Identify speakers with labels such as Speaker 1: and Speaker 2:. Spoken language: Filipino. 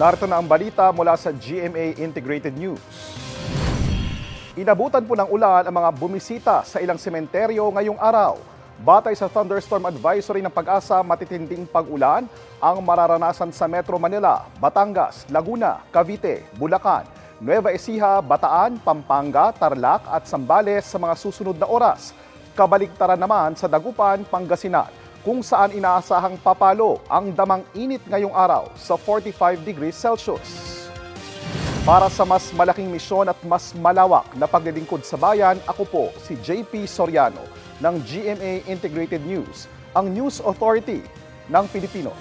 Speaker 1: Narito na ang balita mula sa GMA Integrated News. Inabutan po ng ulan ang mga bumisita sa ilang sementeryo ngayong araw. Batay sa thunderstorm advisory ng Pag-asa, matitinding pag-ulan ang mararanasan sa Metro Manila, Batangas, Laguna, Cavite, Bulacan, Nueva Ecija, Bataan, Pampanga, Tarlac at Zambales sa mga susunod na oras. Kabaligtaran naman sa Dagupan, Pangasinan, kung saan inaasahang papalo ang damang init ngayong araw sa 45 degrees Celsius. Para sa mas malaking misyon at mas malawak na paglilingkod sa bayan, ako po si JP Soriano ng GMA Integrated News, ang News Authority ng Pilipino.